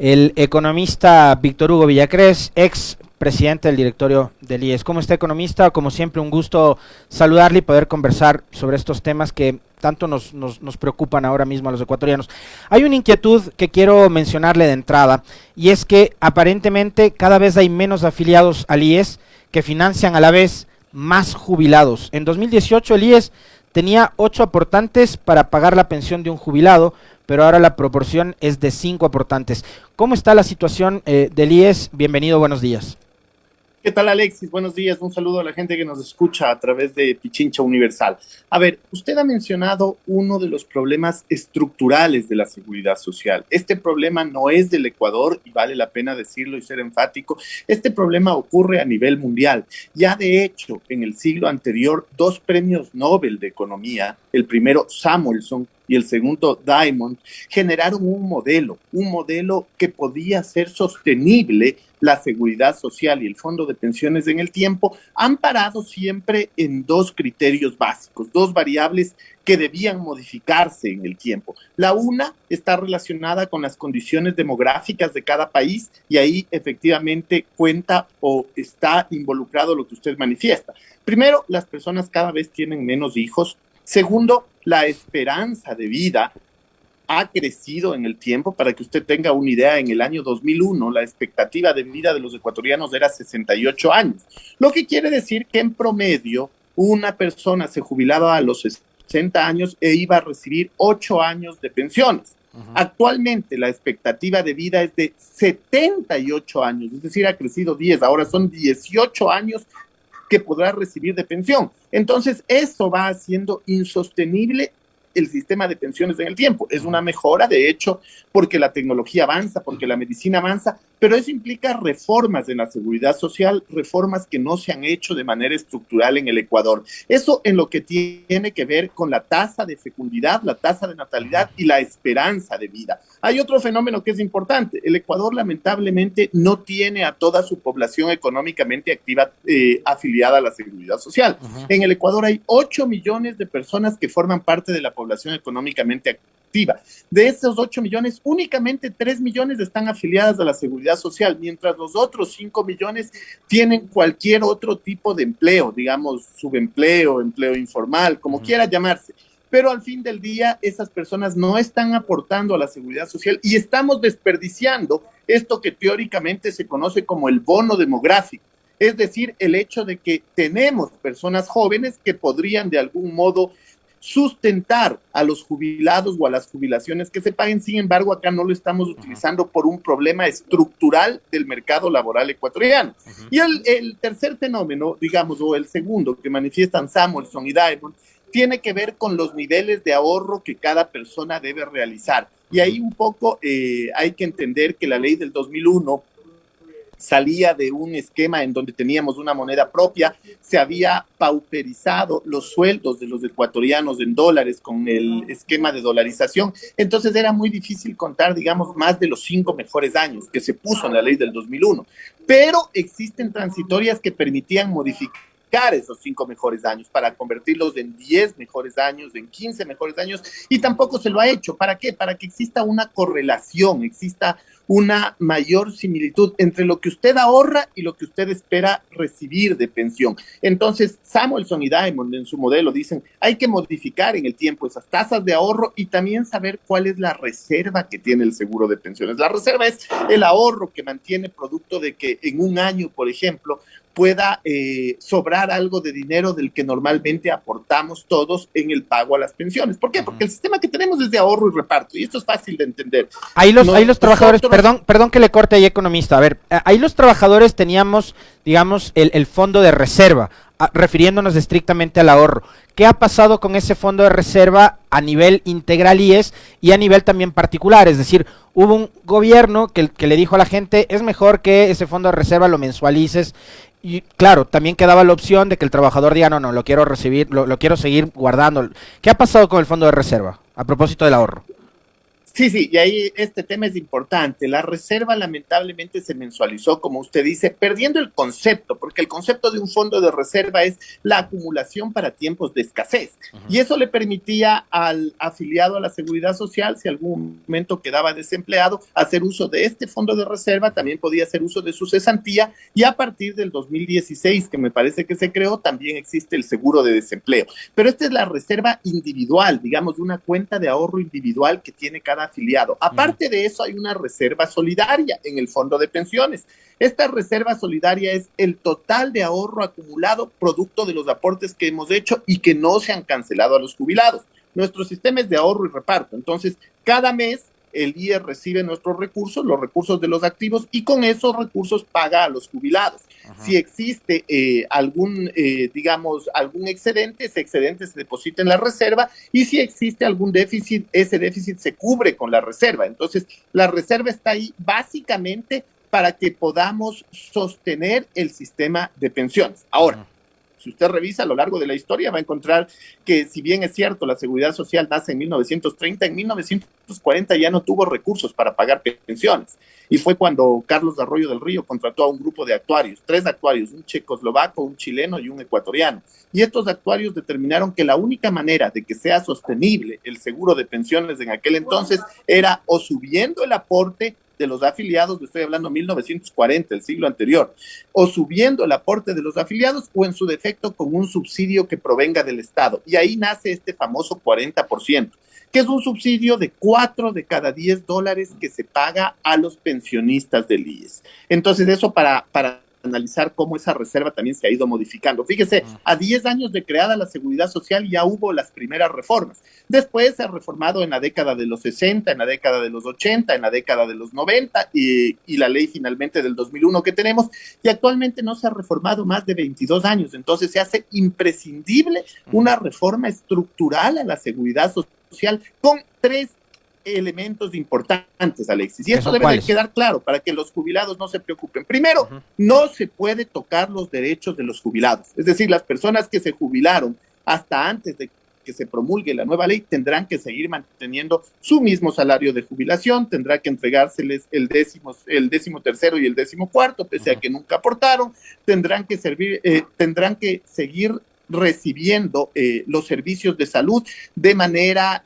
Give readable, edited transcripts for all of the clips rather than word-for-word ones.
el economista Víctor Hugo Villacrés, ex presidente del directorio del IES. ¿Cómo está, economista? Como siempre, un gusto saludarle y poder conversar sobre estos temas que tanto nos preocupan ahora mismo a los ecuatorianos. Hay una inquietud que quiero mencionarle de entrada, y es que aparentemente cada vez hay menos afiliados al IES que financian a la vez más jubilados. En 2018 el IES tenía 8 aportantes para pagar la pensión de un jubilado, pero ahora la proporción es de 5 aportantes. ¿Cómo está la situación del IES? Bienvenido, buenos días. ¿Qué tal, Alexis? Buenos días. Un saludo a la gente que nos escucha a través de Pichincha Universal. A ver, usted ha mencionado uno de los problemas estructurales de la seguridad social. Este problema no es del Ecuador, y vale la pena decirlo y ser enfático. Este problema ocurre a nivel mundial. Ya de hecho, en el siglo anterior, 2 premios Nobel de Economía, el primero Samuelson y el segundo Diamond, generaron un modelo que podía ser sostenible. La seguridad social y el fondo de pensiones en el tiempo han parado siempre en 2 criterios básicos, 2 variables que debían modificarse en el tiempo. La una está relacionada con las condiciones demográficas de cada país, y ahí efectivamente cuenta o está involucrado lo que usted manifiesta. Primero, las personas cada vez tienen menos hijos. Segundo, la esperanza de vida ha crecido en el tiempo. Para que usted tenga una idea, en el año 2001 la expectativa de vida de los ecuatorianos era 68 años, lo que quiere decir que en promedio una persona se jubilaba a los 60 años e iba a recibir 8 años de pensiones. Actualmente la expectativa de vida es de 78 años, es decir, ha crecido 10, ahora son 18 años que podrá recibir de pensión. Entonces, eso va haciendo insostenible el sistema de pensiones en el tiempo. Es una mejora, de hecho, porque la tecnología avanza, porque la medicina avanza, pero eso implica reformas en la seguridad social, reformas que no se han hecho de manera estructural en el Ecuador. Eso en lo que tiene que ver con la tasa de fecundidad, la tasa de natalidad y la esperanza de vida. Hay otro fenómeno que es importante. El Ecuador lamentablemente no tiene a toda su población económicamente activa afiliada a la seguridad social. En el Ecuador hay 8 millones de personas que forman parte de la población económicamente activa. De esos 8 millones, únicamente 3 millones están afiliadas a la seguridad social, mientras los otros 5 millones tienen cualquier otro tipo de empleo, digamos subempleo, empleo informal, como quiera llamarse. Pero al fin del día, esas personas no están aportando a la seguridad social y estamos desperdiciando esto que teóricamente se conoce como el bono demográfico. Es decir, el hecho de que tenemos personas jóvenes que podrían de algún modo sustentar a los jubilados o a las jubilaciones que se paguen. Sin embargo, acá no lo estamos utilizando por un problema estructural del mercado laboral ecuatoriano. Y el tercer fenómeno, digamos, o el segundo que manifiestan Samuelson y Diamond, tiene que ver con los niveles de ahorro que cada persona debe realizar. Y ahí un poco hay que entender que la ley del 2001 salía de un esquema en donde teníamos una moneda propia, se había pauperizado los sueldos de los ecuatorianos en dólares con el esquema de dolarización. Entonces era muy difícil contar, digamos, más de los 5 mejores años que se puso en la ley del 2001. Pero existen transitorias que permitían modificar esos 5 mejores años para convertirlos en 10 mejores años, en 15 mejores años, y tampoco se lo ha hecho. ¿Para qué? Para que exista una correlación, exista una mayor similitud entre lo que usted ahorra y lo que usted espera recibir de pensión. Entonces, Samuelson y Diamond en su modelo dicen, hay que modificar en el tiempo esas tasas de ahorro y también saber cuál es la reserva que tiene el seguro de pensiones. La reserva es el ahorro que mantiene producto de que en un año, por ejemplo, pueda sobrar algo de dinero del que normalmente aportamos todos en el pago a las pensiones. ¿Por qué? Porque el sistema que tenemos es de ahorro y reparto, y esto es fácil de entender. Ahí los trabajadores, perdón que le corte ahí, economista, a ver, ahí los trabajadores teníamos, digamos, el fondo de reserva, refiriéndonos estrictamente al ahorro. ¿Qué ha pasado con ese fondo de reserva a nivel integral IES y a nivel también particular? Es decir, hubo un gobierno que le dijo a la gente, es mejor que ese fondo de reserva lo mensualices. Y claro, también quedaba la opción de que el trabajador diga, no, lo quiero recibir, lo quiero seguir guardando. ¿Qué ha pasado con el fondo de reserva a propósito del ahorro? Sí, y ahí este tema es importante. La reserva lamentablemente se mensualizó, como usted dice, perdiendo el concepto, porque el concepto de un fondo de reserva es la acumulación para tiempos de escasez. Y eso le permitía al afiliado a la Seguridad Social, si algún momento quedaba desempleado, hacer uso de este fondo de reserva, también podía hacer uso de su cesantía, y a partir del 2016, que me parece que se creó, también existe el seguro de desempleo. Pero esta es la reserva individual, digamos, de una cuenta de ahorro individual que tiene cada afiliado. Aparte de eso, hay una reserva solidaria en el fondo de pensiones. Esta reserva solidaria es el total de ahorro acumulado producto de los aportes que hemos hecho y que no se han cancelado a los jubilados. Nuestro sistema es de ahorro y reparto. Entonces, cada mes el IES recibe nuestros recursos, los recursos de los activos, y con esos recursos paga a los jubilados. Si existe algún excedente, ese excedente se deposita en la reserva, y si existe algún déficit, ese déficit se cubre con la reserva. Entonces, la reserva está ahí básicamente para que podamos sostener el sistema de pensiones. Ahora, si usted revisa a lo largo de la historia, va a encontrar que, si bien es cierto, la Seguridad Social nace en 1930, en 1940 ya no tuvo recursos para pagar pensiones. Y fue cuando Carlos Arroyo del Río contrató a un grupo de actuarios, 3 actuarios, un checoslovaco, un chileno y un ecuatoriano. Y estos actuarios determinaron que la única manera de que sea sostenible el seguro de pensiones en aquel entonces era o subiendo el aporte de los afiliados, estoy hablando 1940, el siglo anterior, o subiendo el aporte de los afiliados, o en su defecto con un subsidio que provenga del Estado. Y ahí nace este famoso 40%, que es un subsidio de 4 de cada 10 dólares que se paga a los pensionistas del IES. Entonces, eso para analizar cómo esa reserva también se ha ido modificando. Fíjese, a 10 años de creada la Seguridad Social ya hubo las primeras reformas. Después se ha reformado en la década de los 60, en la década de los 80, en la década de los 90 y la ley finalmente del 2001 que tenemos, y actualmente no se ha reformado más de 22 años. Entonces se hace imprescindible una reforma estructural a la Seguridad Social con 3 elementos importantes, Alexis, y eso debe de quedar claro para que los jubilados no se preocupen. Primero, no se puede tocar los derechos de los jubilados, es decir, las personas que se jubilaron hasta antes de que se promulgue la nueva ley tendrán que seguir manteniendo su mismo salario de jubilación, tendrá que entregárseles el 13º y el 14º, pese a que nunca aportaron, tendrán que seguir recibiendo los servicios de salud de manera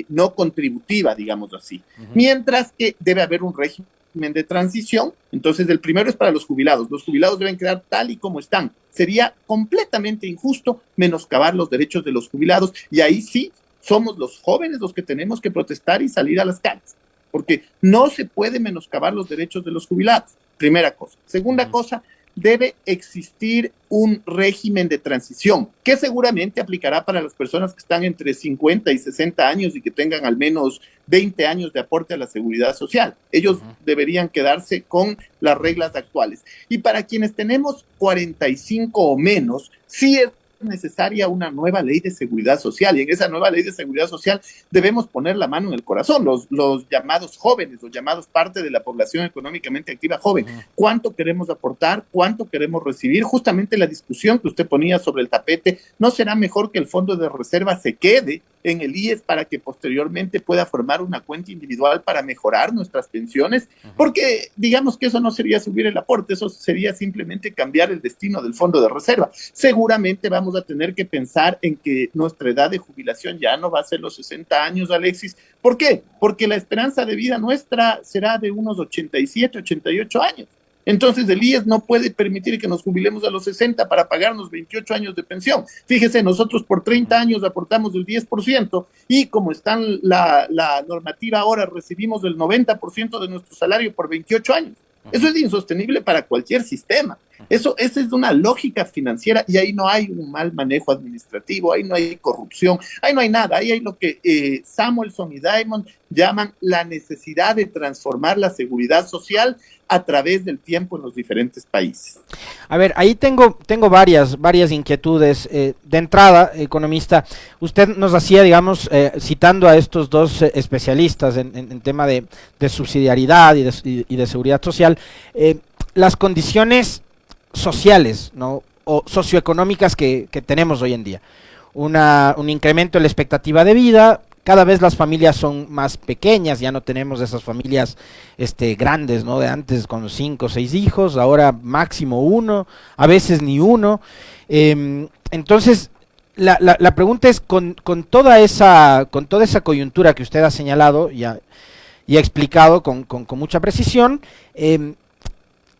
no contributiva, digamos así. Mientras que debe haber un régimen de transición. Entonces, el primero es para los jubilados. Los jubilados deben quedar tal y como están. Sería completamente injusto menoscabar los derechos de los jubilados, y ahí sí somos los jóvenes los que tenemos que protestar y salir a las calles, porque no se puede menoscabar los derechos de los jubilados. Primera cosa. Segunda cosa, debe existir un régimen de transición que seguramente aplicará para las personas que están entre 50 y 60 años y que tengan al menos 20 años de aporte a la Seguridad Social. Ellos deberían quedarse con las reglas actuales. Y para quienes tenemos 45 o menos, sí es necesaria una nueva ley de seguridad social, y en esa nueva ley de seguridad social debemos poner la mano en el corazón, los llamados jóvenes, los llamados parte de la población económicamente activa joven. ¿Cuánto queremos aportar? ¿Cuánto queremos recibir? Justamente la discusión que usted ponía sobre el tapete, ¿no será mejor que el fondo de reserva se quede en el IES para que posteriormente pueda formar una cuenta individual para mejorar nuestras pensiones? Porque digamos que eso no sería subir el aporte, eso sería simplemente cambiar el destino del fondo de reserva. Seguramente vamos a tener que pensar en que nuestra edad de jubilación ya no va a ser los 60 años, Alexis. ¿Por qué? Porque la esperanza de vida nuestra será de unos 87, 88 años. Entonces el IES no puede permitir que nos jubilemos a los 60 para pagarnos 28 años de pensión. Fíjese, nosotros por 30 años aportamos el 10%, y como está la normativa ahora, recibimos el 90% de nuestro salario por 28 años. Eso es insostenible para cualquier sistema. Esa es una lógica financiera, y ahí no hay un mal manejo administrativo, ahí no hay corrupción, ahí no hay nada. Ahí hay lo que Samuelson y Diamond llaman la necesidad de transformar la seguridad social a través del tiempo en los diferentes países. A ver, ahí tengo varias inquietudes. De entrada, economista, usted nos hacía, digamos, citando a estos dos especialistas en tema de subsidiariedad y de seguridad social, las condiciones sociales, ¿no?, o socioeconómicas que tenemos hoy en día. Un incremento en la expectativa de vida, cada vez las familias son más pequeñas, ya no tenemos esas familias grandes, ¿no? De antes con 5 o 6 hijos, ahora máximo 1, a veces ni 1. Entonces, la pregunta es, con toda esa coyuntura que usted ha señalado y ha explicado con mucha precisión,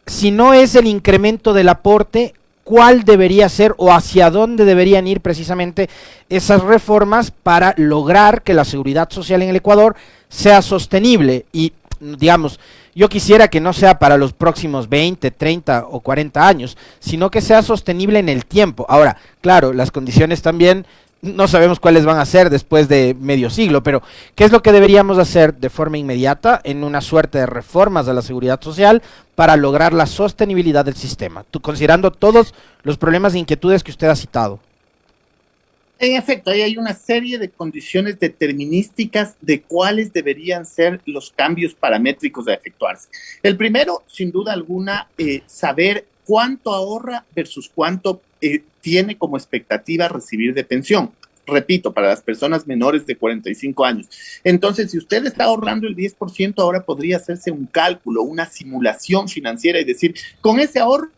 si no es el incremento del aporte, ¿cuál debería ser o hacia dónde deberían ir precisamente esas reformas para lograr que la seguridad social en el Ecuador sea sostenible? Y, digamos, yo quisiera que no sea para los próximos 20, 30 o 40 años, sino que sea sostenible en el tiempo. Ahora, claro, las condiciones también no sabemos cuáles van a ser después de medio siglo, pero ¿qué es lo que deberíamos hacer de forma inmediata en una suerte de reformas de la seguridad social para lograr la sostenibilidad del sistema? Considerando todos los problemas e inquietudes que usted ha citado. En efecto, ahí hay una serie de condiciones determinísticas de cuáles deberían ser los cambios paramétricos a efectuarse. El primero, sin duda alguna, saber cuánto ahorra versus cuánto tiene como expectativa recibir de pensión. Repito, para las personas menores de 45 años. Entonces, si usted está ahorrando el 10%, ahora podría hacerse un cálculo, una simulación financiera y decir, con ese ahorro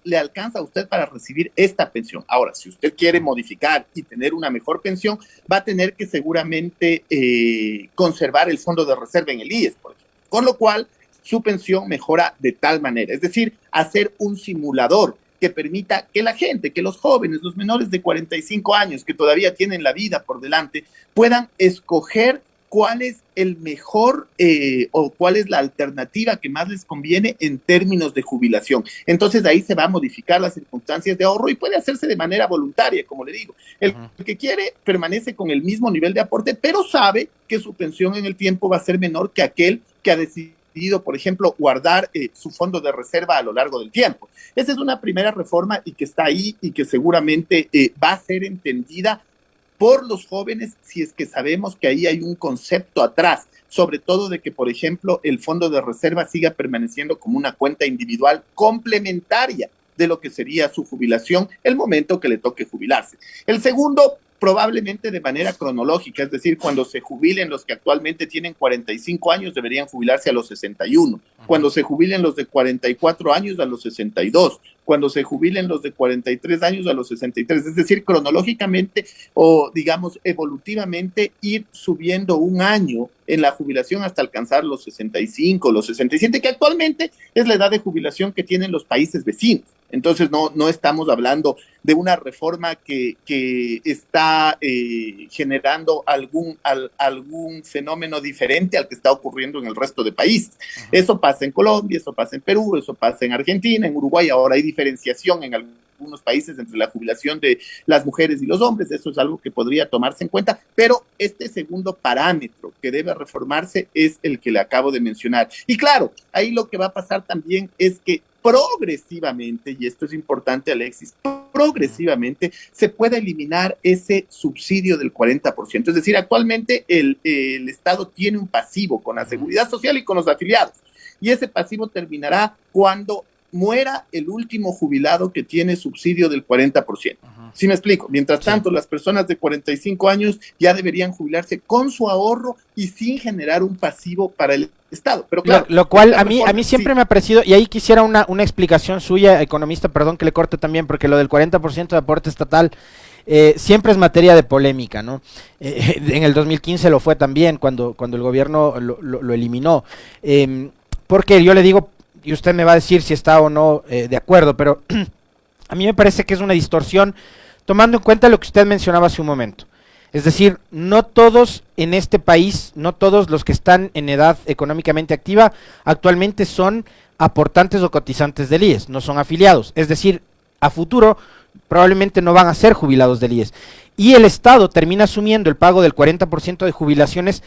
le alcanza a usted para recibir esta pensión. Ahora, si usted quiere modificar y tener una mejor pensión, va a tener que seguramente conservar el fondo de reserva en el IES, por ejemplo. Con lo cual, su pensión mejora de tal manera. Es decir, hacer un simulador que permita que la gente, que los jóvenes, los menores de 45 años que todavía tienen la vida por delante, puedan escoger cuál es el mejor o cuál es la alternativa que más les conviene en términos de jubilación. Entonces ahí se va a modificar las circunstancias de ahorro y puede hacerse de manera voluntaria, como le digo. El que quiere permanece con el mismo nivel de aporte, pero sabe que su pensión en el tiempo va a ser menor que aquel que ha decidido, por ejemplo, guardar su fondo de reserva a lo largo del tiempo. Esa es una primera reforma y que está ahí y que seguramente va a ser entendida por los jóvenes si es que sabemos que ahí hay un concepto atrás, sobre todo de que, por ejemplo, el fondo de reserva siga permaneciendo como una cuenta individual complementaria de lo que sería su jubilación el momento que le toque jubilarse. El segundo, probablemente de manera cronológica, es decir, cuando se jubilen los que actualmente tienen 45 años, deberían jubilarse a los 61. Cuando se jubilen los de 44 años, a los 62. Cuando se jubilen los de 43 años, a los 63. Es decir, cronológicamente o, digamos, evolutivamente ir subiendo un año en la jubilación hasta alcanzar los 65, los 67, que actualmente es la edad de jubilación que tienen los países vecinos. Entonces no estamos hablando de una reforma que está generando algún fenómeno diferente al que está ocurriendo en el resto de países. Eso pasa en Colombia, eso pasa en Perú, eso pasa en Argentina, en Uruguay. Ahora hay diferenciación en algunos países entre la jubilación de las mujeres y los hombres. Eso es algo que podría tomarse en cuenta, pero este segundo parámetro que debe reformarse es el que le acabo de mencionar. Y claro, ahí lo que va a pasar también es que progresivamente, y esto es importante, Alexis, progresivamente se puede eliminar ese subsidio del 40%. Es decir, actualmente el Estado tiene un pasivo con la Seguridad Social y con los afiliados, y ese pasivo terminará cuando muera el último jubilado que tiene subsidio del 40%. ¿Sí me explico? Mientras tanto, las personas de 45 años ya deberían jubilarse con su ahorro y sin generar un pasivo para el Estado. Pero claro, lo cual a mí siempre me ha parecido, y ahí quisiera una explicación suya, economista, perdón que le corte también, porque lo del 40% de aporte estatal siempre es materia de polémica, ¿no? En el 2015 lo fue también, cuando el gobierno lo eliminó. Porque yo le digo, y usted me va a decir si está o no de acuerdo, pero a mí me parece que es una distorsión, tomando en cuenta lo que usted mencionaba hace un momento. Es decir, no todos en este país, no todos los que están en edad económicamente activa actualmente son aportantes o cotizantes del IES, no son afiliados. Es decir, a futuro probablemente no van a ser jubilados del IES. Y el Estado termina asumiendo el pago del 40% de jubilaciones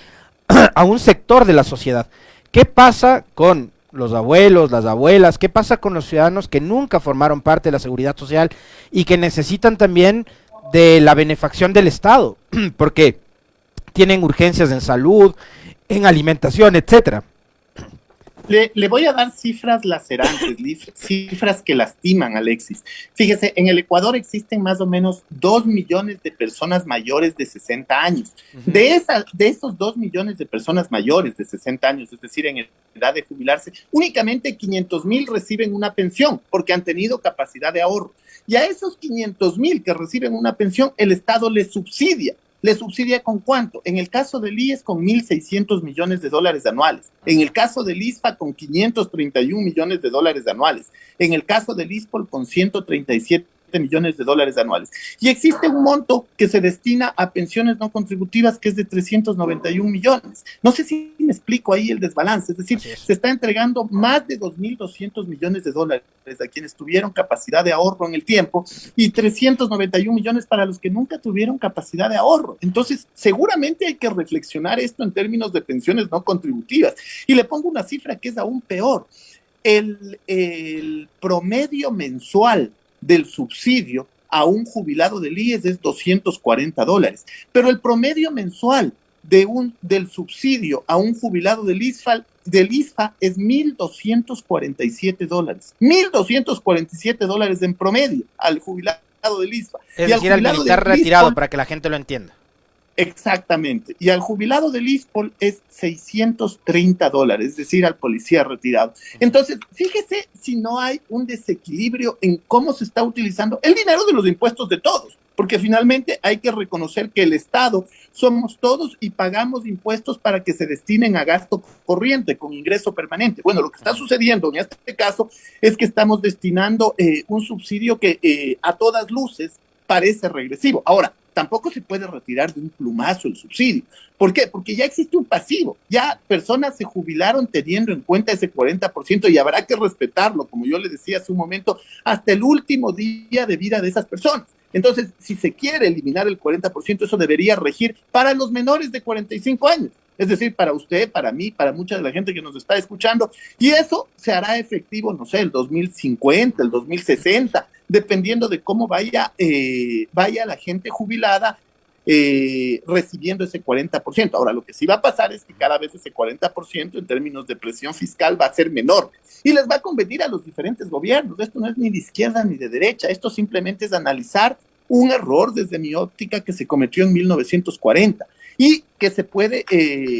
a un sector de la sociedad. ¿Qué pasa con los abuelos, las abuelas? ¿Qué pasa con los ciudadanos que nunca formaron parte de la seguridad social y que necesitan también de la benefacción del Estado? Porque tienen urgencias en salud, en alimentación, etcétera. Le voy a dar cifras lacerantes, cifras que lastiman, Alexis. Fíjese, en el Ecuador existen más o menos 2 millones de personas mayores de 60 años. Ujú. De esos 2 millones de personas mayores de 60 años, es decir, en edad de jubilarse, únicamente 500,000 reciben una pensión porque han tenido capacidad de ahorro. Y a esos 500,000 que reciben una pensión, el Estado les subsidia. ¿Le subsidia con cuánto? En el caso del IES con 1.600 millones de dólares anuales. En el caso del ISFA con 531 millones de dólares anuales. En el caso del ISPOL con 137 millones de dólares anuales. Y existe un monto que se destina a pensiones no contributivas que es de 391 millones. No sé si me explico ahí el desbalance, es decir, se está entregando más de 2.200 millones de dólares a quienes tuvieron capacidad de ahorro en el tiempo y 391 millones para los que nunca tuvieron capacidad de ahorro. Entonces, seguramente hay que reflexionar esto en términos de pensiones no contributivas. Y le pongo una cifra que es aún peor. El promedio mensual del subsidio a un jubilado del IES es $240, pero el promedio mensual del subsidio a un jubilado del ISFA es $1,247. $1,247 en promedio al jubilado del ISFA. Es decir, al militar retirado, para que la gente lo entienda. Exactamente. Y al jubilado del ISPOL es $630, es decir, al policía retirado. Entonces, fíjese si no hay un desequilibrio en cómo se está utilizando el dinero de los impuestos de todos, porque finalmente hay que reconocer que el Estado somos todos y pagamos impuestos para que se destinen a gasto corriente con ingreso permanente. Bueno, lo que está sucediendo en este caso es que estamos destinando un subsidio que a todas luces parece regresivo. Ahora, tampoco se puede retirar de un plumazo el subsidio. ¿Por qué? Porque ya existe un pasivo. Ya personas se jubilaron teniendo en cuenta ese 40% y habrá que respetarlo, como yo le decía hace un momento, hasta el último día de vida de esas personas. Entonces, si se quiere eliminar el 40%, eso debería regir para los menores de 45 años. Es decir, para usted, para mí, para mucha de la gente que nos está escuchando. Y eso se hará efectivo, no sé, el 2050, el 2060, dependiendo de cómo vaya la gente jubilada recibiendo ese 40%. Ahora, lo que sí va a pasar es que cada vez ese 40% en términos de presión fiscal va a ser menor y les va a convenir a los diferentes gobiernos. Esto no es ni de izquierda ni de derecha, esto simplemente es analizar un error desde mi óptica que se cometió en 1940 y que se puede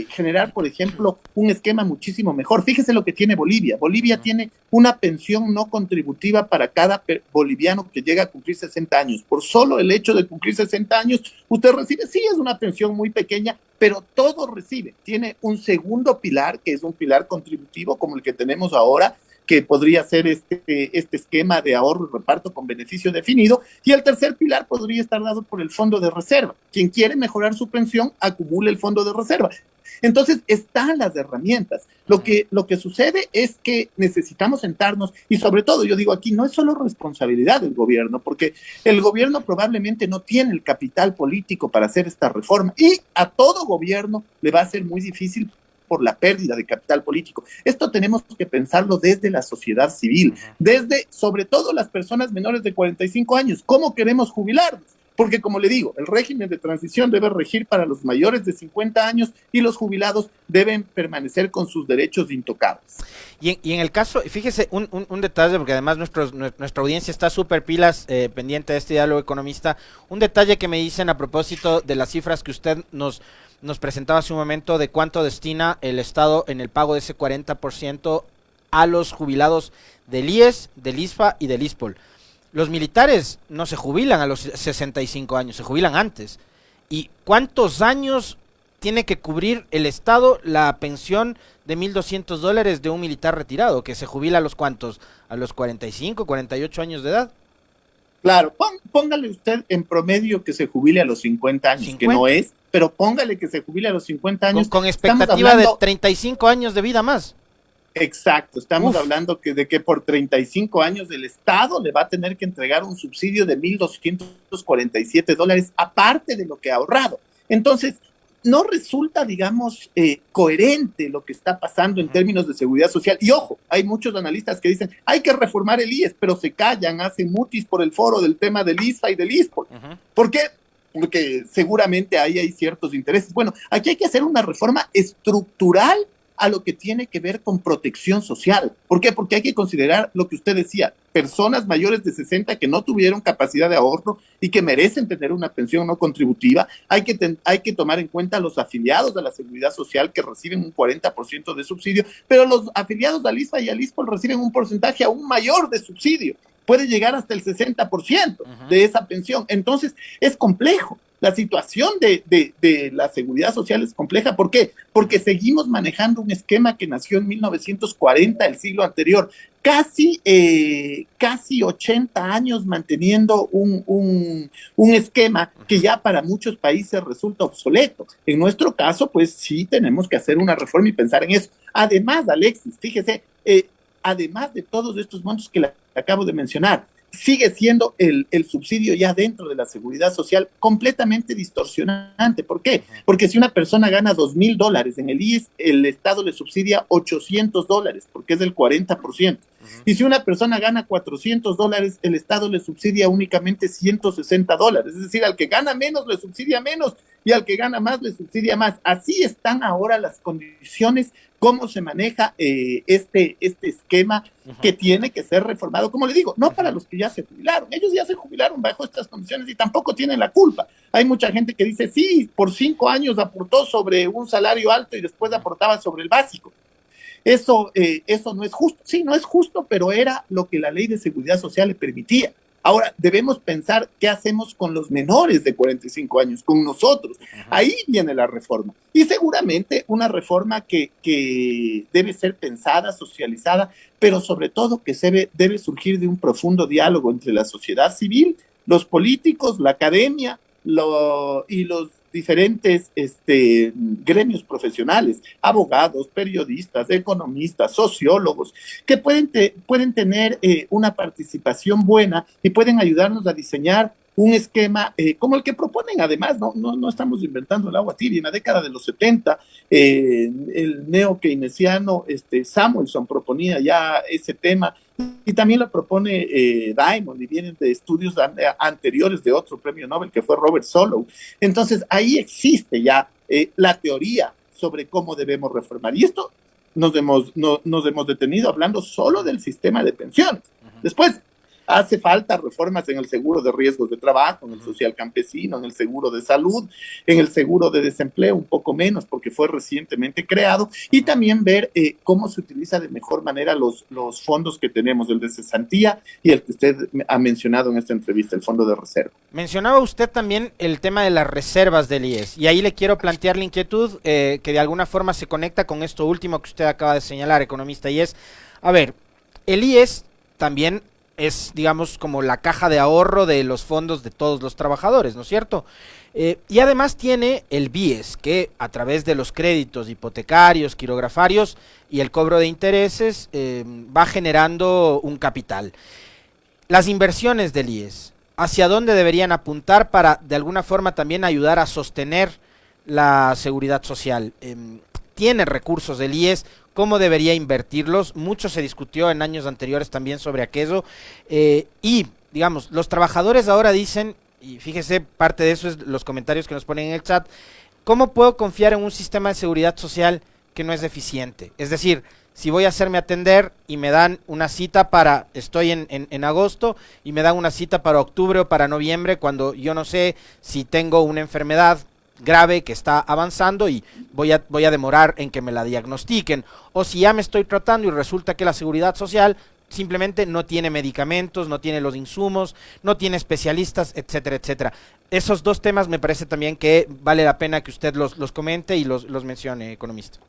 generar, por ejemplo, un esquema muchísimo mejor. Fíjese lo que tiene Bolivia. Bolivia tiene una pensión no contributiva para cada boliviano que llega a cumplir 60 años. Por solo el hecho de cumplir 60 años, usted recibe, sí es una pensión muy pequeña, pero todo recibe. Tiene un segundo pilar, que es un pilar contributivo como el que tenemos ahora, que podría ser este esquema de ahorro y reparto con beneficio definido, y el tercer pilar podría estar dado por el fondo de reserva. Quien quiere mejorar su pensión, acumula el fondo de reserva. Entonces, están las herramientas. Lo que sucede es que necesitamos sentarnos y sobre todo, yo digo aquí, no es solo responsabilidad del gobierno, porque el gobierno probablemente no tiene el capital político para hacer esta reforma y a todo gobierno le va a ser muy difícil por la pérdida de capital político. Esto tenemos que pensarlo desde la sociedad civil, desde sobre todo las personas menores de 45 años. ¿Cómo queremos jubilarnos? Porque, como le digo, el régimen de transición debe regir para los mayores de 50 años y los jubilados deben permanecer con sus derechos intocables. Y en el caso, fíjese, un detalle, porque además nuestra audiencia está súper pilas pendiente de este diálogo economista. Un detalle que me dicen a propósito de las cifras que usted nos presentaba hace un momento de cuánto destina el Estado en el pago de ese 40% a los jubilados del IES, del ISFA y del ISPOL. Los militares no se jubilan a los 65 años, se jubilan antes. ¿Y cuántos años tiene que cubrir el Estado la pensión de $1,200 de un militar retirado, que se jubila a los cuántos? ¿A los 45, 48 años de edad? Claro, póngale usted en promedio que se jubile a los 50 años, 50. Que no es, pero póngale que se jubile a los 50 años. Con expectativa de 35 años de vida más. Exacto, estamos hablando de que por 35 años el Estado le va a tener que entregar un subsidio de $1,247 aparte de lo que ha ahorrado. Entonces, no resulta, digamos, coherente lo que está pasando en términos de seguridad social. Y ojo, hay muchos analistas que dicen, hay que reformar el IES, pero se callan, hacen mutis por el foro del tema del ISFA y del ISPOL. ¿Por qué? Porque seguramente ahí hay ciertos intereses. Bueno, aquí hay que hacer una reforma estructural a lo que tiene que ver con protección social. ¿Por qué? Porque hay que considerar lo que usted decía, personas mayores de 60 que no tuvieron capacidad de ahorro y que merecen tener una pensión no contributiva. Hay que tomar en cuenta los afiliados de la Seguridad Social que reciben un 40% de subsidio, pero los afiliados de ISFA y al ISPOL reciben un porcentaje aún mayor de subsidio. Puede llegar hasta el 60% de esa pensión. Entonces, es complejo. La situación de la seguridad social es compleja. ¿Por qué? Porque seguimos manejando un esquema que nació en 1940, el siglo anterior. Casi 80 años manteniendo un esquema que ya para muchos países resulta obsoleto. En nuestro caso, pues sí tenemos que hacer una reforma y pensar en eso. Además, Alexis, fíjese, además de todos estos montos que le acabo de mencionar, sigue siendo el subsidio ya dentro de la seguridad social completamente distorsionante. ¿Por qué? Porque si una persona gana $2,000 en el IES, el Estado le subsidia $800, porque es del 40%. Y si una persona gana $400, el Estado le subsidia únicamente $160. Es decir, al que gana menos le subsidia menos y al que gana más le subsidia más. Así están ahora las condiciones, cómo se maneja este esquema que tiene que ser reformado. Como le digo, no para los que ya se jubilaron. Ellos ya se jubilaron bajo estas condiciones y tampoco tienen la culpa. Hay mucha gente que dice, sí, por 5 años aportó sobre un salario alto y después aportaba sobre el básico. Eso no es justo. Sí, no es justo, pero era lo que la ley de seguridad social le permitía. Ahora, debemos pensar qué hacemos con los menores de 45 años, con nosotros. Ahí viene la reforma. Y seguramente una reforma que debe ser pensada, socializada, pero sobre todo que debe surgir de un profundo diálogo entre la sociedad civil, los políticos, la academia y los diferentes gremios profesionales, abogados, periodistas, economistas, sociólogos, que pueden tener una participación buena y pueden ayudarnos a diseñar un esquema como el que proponen. Además, no estamos inventando el agua tibia. En la década de los 70, el neo-keynesiano Samuelson proponía ya ese tema, y también lo propone Diamond, y vienen de estudios anteriores de otro premio Nobel que fue Robert Solow. Entonces, ahí existe ya la teoría sobre cómo debemos reformar. Y esto nos hemos detenido hablando solo del sistema de pensiones. Después, hace falta reformas en el seguro de riesgos de trabajo, en el social campesino, en el seguro de salud, en el seguro de desempleo, un poco menos porque fue recientemente creado, y también ver cómo se utiliza de mejor manera los fondos que tenemos, el de cesantía y el que usted ha mencionado en esta entrevista, el fondo de reserva. Mencionaba usted también el tema de las reservas del IES, y ahí le quiero plantear la inquietud que de alguna forma se conecta con esto último que usted acaba de señalar, economista, y es, a ver, el IES también es, digamos, como la caja de ahorro de los fondos de todos los trabajadores, ¿no es cierto? Y además tiene el BIES, que a través de los créditos hipotecarios, quirografarios y el cobro de intereses va generando un capital. Las inversiones del IES, ¿hacia dónde deberían apuntar para de alguna forma también ayudar a sostener la seguridad social? ¿Tiene recursos del IES? ¿Cómo debería invertirlos? Mucho se discutió en años anteriores también sobre aquello. Y, digamos, los trabajadores ahora dicen, y fíjese, parte de eso es los comentarios que nos ponen en el chat, ¿cómo puedo confiar en un sistema de seguridad social que no es eficiente? Es decir, si voy a hacerme atender y me dan una cita para, estoy en agosto, y me dan una cita para octubre o para noviembre, cuando yo no sé si tengo una enfermedad grave que está avanzando y voy a demorar en que me la diagnostiquen, o si ya me estoy tratando y resulta que la seguridad social simplemente no tiene medicamentos, no tiene los insumos, no tiene especialistas, etcétera, etcétera. Esos dos temas me parece también que vale la pena que usted los comente y los mencione, economista.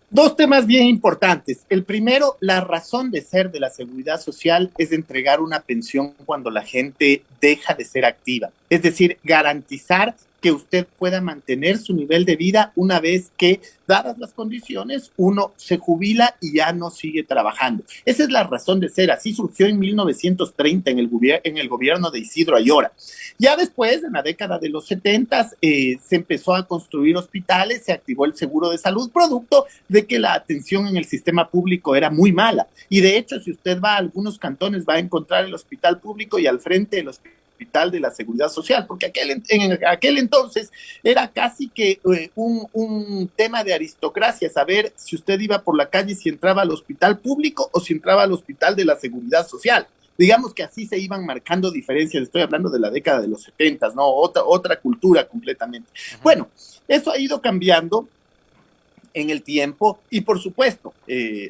Dos temas bien importantes. El primero, la razón de ser de la seguridad social es entregar una pensión cuando la gente deja de ser activa. Es decir, garantizar que usted pueda mantener su nivel de vida una vez que, dadas las condiciones, uno se jubila y ya no sigue trabajando. Esa es la razón de ser. Así surgió en 1930 en el gobierno de Isidro Ayora. Ya después, en la década de los 70, se empezó a construir hospitales, se activó el seguro de salud, producto de que la atención en el sistema público era muy mala. Y de hecho, si usted va a algunos cantones, va a encontrar el hospital público y al frente el hospital hospital de la Seguridad Social, porque en aquel entonces era casi que un tema de aristocracia, saber si usted iba por la calle, si entraba al hospital público o si entraba al hospital de la Seguridad Social. Digamos que así se iban marcando diferencias. Estoy hablando de la década de los 70, ¿no? Otra cultura completamente. Bueno, eso ha ido cambiando en el tiempo y por supuesto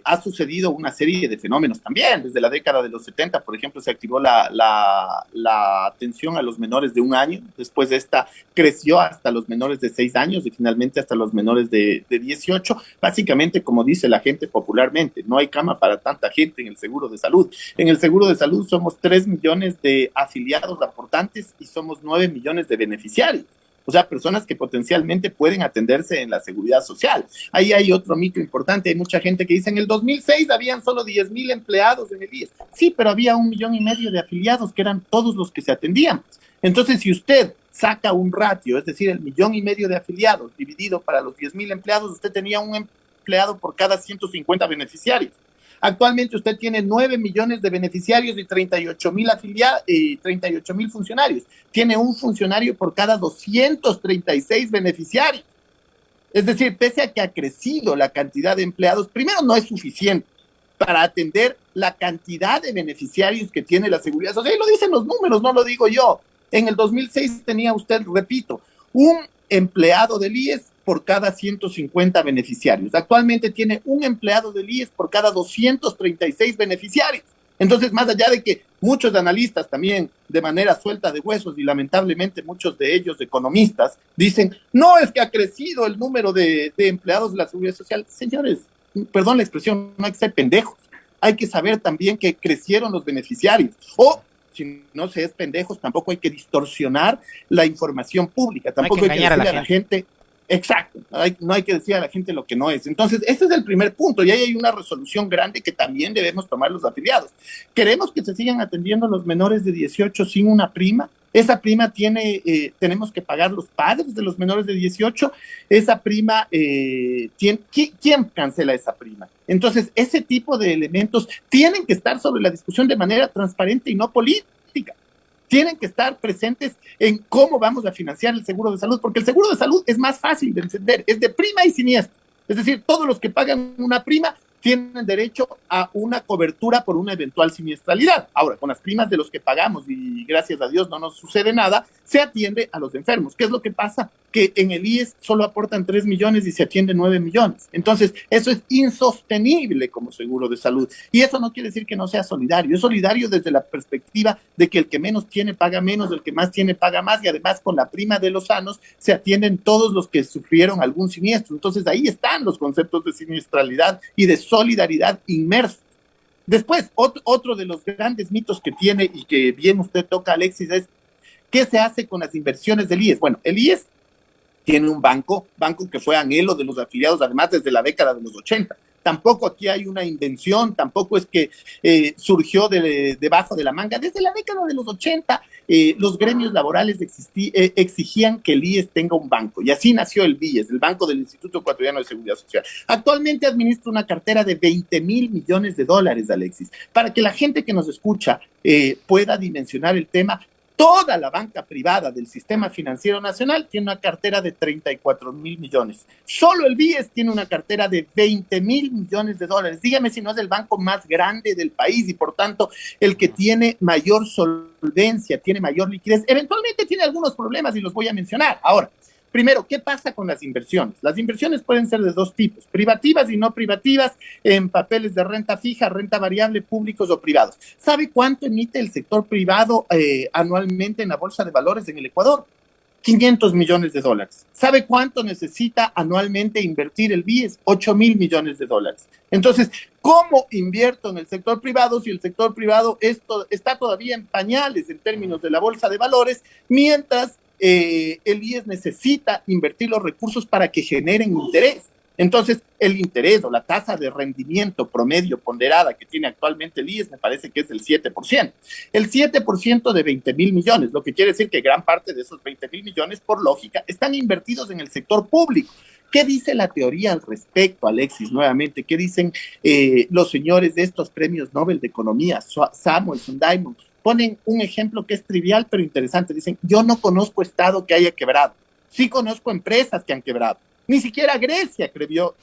ha sucedido una serie de fenómenos también. Desde la década de los 70, por ejemplo, se activó la atención a los menores de 1 año. Después de esta creció hasta los menores de 6 años y finalmente hasta los menores de 18. Básicamente, como dice la gente popularmente, no hay cama para tanta gente en el seguro de salud. En el seguro de salud somos 3 millones de afiliados aportantes y somos 9 millones de beneficiarios. O sea, personas que potencialmente pueden atenderse en la seguridad social. Ahí hay otro mito importante. Hay mucha gente que dice, en el 2006 habían solo 10,000 empleados en el IES. Sí, pero había 1,5 millones de afiliados, que eran todos los que se atendían. Entonces, si usted saca un ratio, es decir, el 1,5 millones de afiliados dividido para los 10,000 empleados, usted tenía un empleado por cada 150 beneficiarios. Actualmente usted tiene 9 millones de beneficiarios y 38,000 afiliados y 38,000 funcionarios. Tiene un funcionario por cada 236 beneficiarios. Es decir, pese a que ha crecido la cantidad de empleados, primero no es suficiente para atender la cantidad de beneficiarios que tiene la Seguridad Social. Y lo dicen los números, no lo digo yo. En el 2006 tenía usted, repito, un empleado del IES por cada 150 beneficiarios. Actualmente tiene un empleado del IES por cada 236 beneficiarios. Entonces, más allá de que muchos analistas también de manera suelta de huesos y lamentablemente muchos de ellos economistas dicen, no es que ha crecido el número de empleados de la Seguridad Social. Señores, perdón la expresión, no hay que ser pendejos. Hay que saber también que crecieron los beneficiarios. O si no se es pendejos, tampoco hay que distorsionar la información pública. Tampoco hay que decirle a la gente. Exacto, no hay que decir a la gente lo que no es. Entonces, ese es el primer punto, y ahí hay una resolución grande que también debemos tomar los afiliados. ¿Queremos que se sigan atendiendo los menores de 18 sin una prima? Esa prima tenemos que pagar los padres de los menores de 18. Esa prima, ¿quién cancela esa prima? Entonces, ese tipo de elementos tienen que estar sobre la discusión de manera transparente y no política. Tienen que estar presentes en cómo vamos a financiar el seguro de salud, porque el seguro de salud es más fácil de entender, es de prima y siniestro. Es decir, todos los que pagan una prima tienen derecho a una cobertura por una eventual siniestralidad. Ahora, con las primas de los que pagamos, y gracias a Dios no nos sucede nada, se atiende a los enfermos. ¿Qué es lo que pasa? Que en el IES solo aportan 3 millones y se atienden 9 millones. Entonces, eso es insostenible como seguro de salud. Y eso no quiere decir que no sea solidario. Es solidario desde la perspectiva de que el que menos tiene paga menos, el que más tiene paga más, y además con la prima de los sanos se atienden todos los que sufrieron algún siniestro. Entonces, ahí están los conceptos de siniestralidad y de solidaridad inmersos. Después, otro de los grandes mitos que tiene y que bien usted toca, Alexis, es ¿qué se hace con las inversiones del IES? Bueno, el IES tiene un banco que fue anhelo de los afiliados, además desde la década de los 80. Tampoco aquí hay una invención, tampoco es que surgió debajo de la manga. Desde la década de los 80, los gremios laborales exigían que el IES tenga un banco, y así nació el BIES, el Banco del Instituto Ecuatoriano de Seguridad Social. Actualmente administra una cartera de 20,000 millones de dólares, Alexis. Para que la gente que nos escucha pueda dimensionar el tema, toda la banca privada del sistema financiero nacional tiene una cartera de 34,000 millones. Solo el BIES tiene una cartera de 20,000 millones de dólares. Dígame si no es el banco más grande del país y por tanto el que tiene mayor solvencia, tiene mayor liquidez. Eventualmente tiene algunos problemas y los voy a mencionar. Ahora, primero, ¿qué pasa con las inversiones? Las inversiones pueden ser de dos tipos, privativas y no privativas, en papeles de renta fija, renta variable, públicos o privados. ¿Sabe cuánto emite el sector privado anualmente en la Bolsa de Valores en el Ecuador? 500 millones de dólares. ¿Sabe cuánto necesita anualmente invertir el BIES? 8,000 millones de dólares. Entonces, ¿cómo invierto en el sector privado si el sector privado está todavía en pañales en términos de la Bolsa de Valores, mientras el IES necesita invertir los recursos para que generen interés? Entonces, el interés o la tasa de rendimiento promedio ponderada que tiene actualmente el IES me parece que es del 7%. El 7% de 20,000 millones, lo que quiere decir que gran parte de esos 20,000 millones, por lógica, están invertidos en el sector público. ¿Qué dice la teoría al respecto, Alexis? Nuevamente, ¿qué dicen los señores de estos premios Nobel de Economía, Samuel Sondheim, ponen un ejemplo que es trivial pero interesante. Dicen, yo no conozco estado que haya quebrado. Sí conozco empresas que han quebrado. Ni siquiera Grecia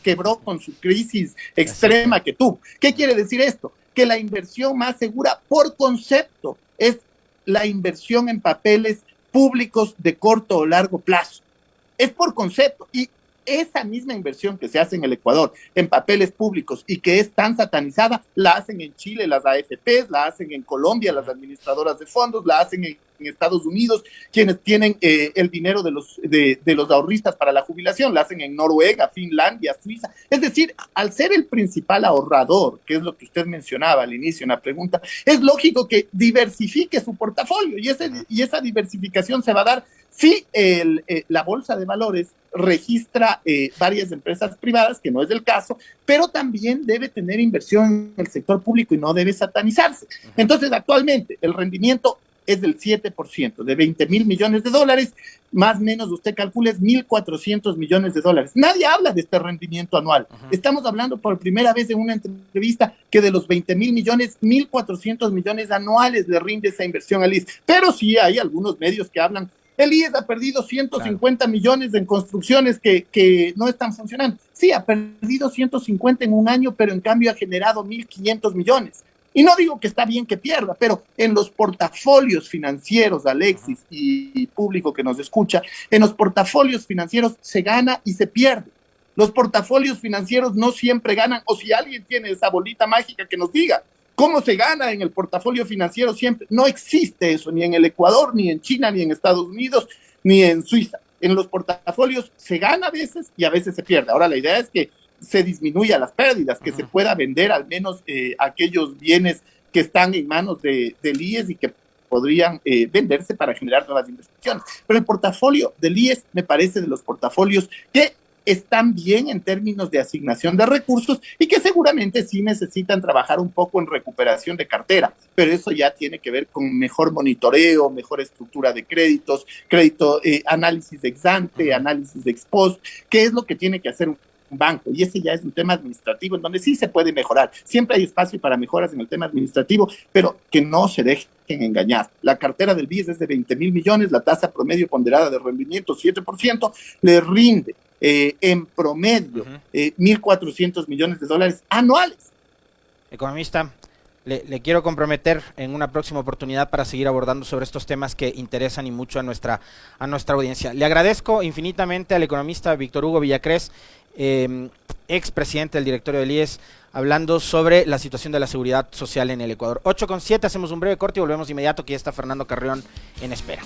quebró con su crisis extrema que tuvo. ¿Qué quiere decir esto? Que la inversión más segura por concepto es la inversión en papeles públicos de corto o largo plazo. Es por concepto. Y esa misma inversión que se hace en el Ecuador en papeles públicos y que es tan satanizada, la hacen en Chile las AFPs, la hacen en Colombia las administradoras de fondos, la hacen en Estados Unidos quienes tienen el dinero de los ahorristas para la jubilación, la hacen en Noruega, Finlandia, Suiza. Es decir, al ser el principal ahorrador, que es lo que usted mencionaba al inicio en la pregunta, es lógico que diversifique su portafolio y esa diversificación se va a dar si la bolsa de valores registra varias empresas privadas, que no es el caso, pero también debe tener inversión en el sector público y no debe satanizarse. Entonces, actualmente, el rendimiento es del 7%, de 20.000 millones de dólares, más o menos usted calcula es 1.400 millones de dólares. Nadie habla de este rendimiento anual. Estamos hablando por primera vez en una entrevista que de los 20.000 millones, 1.400 millones anuales le rinde esa inversión al IES. Pero sí hay algunos medios que hablan. El IES ha perdido 150 millones en construcciones que no están funcionando. Sí, ha perdido 150 en un año, pero en cambio ha generado 1.500 millones. Y no digo que está bien que pierda, pero en los portafolios financieros, Alexis y público que nos escucha, en los portafolios financieros se gana y se pierde. Los portafolios financieros no siempre ganan, o si alguien tiene esa bolita mágica que nos diga cómo se gana en el portafolio financiero siempre. No existe eso, ni en el Ecuador, ni en China, ni en Estados Unidos, ni en Suiza. En los portafolios se gana a veces y a veces se pierde. Ahora, la idea es que se disminuya las pérdidas, que se pueda vender al menos aquellos bienes que están en manos del IES y que podrían venderse para generar nuevas inversiones. Pero el portafolio del IES me parece de los portafolios que están bien en términos de asignación de recursos y que seguramente sí necesitan trabajar un poco en recuperación de cartera, pero eso ya tiene que ver con mejor monitoreo, mejor estructura de créditos, análisis ex ante, análisis ex post, que es lo que tiene que hacer un banco, y ese ya es un tema administrativo en donde sí se puede mejorar. Siempre hay espacio para mejoras en el tema administrativo, pero que no se dejen engañar. La cartera del BIES es de 20.000 millones, la tasa promedio ponderada de rendimiento 7%, le rinde en promedio 1.400 millones de dólares anuales. Economista, le quiero comprometer en una próxima oportunidad para seguir abordando sobre estos temas que interesan y mucho a nuestra audiencia. Le agradezco infinitamente al economista Víctor Hugo Villacrés, expresidente del directorio del IES, hablando sobre la situación de la seguridad social en el Ecuador. 8:07, hacemos un breve corte y volvemos de inmediato, que ya está Fernando Carrión en espera.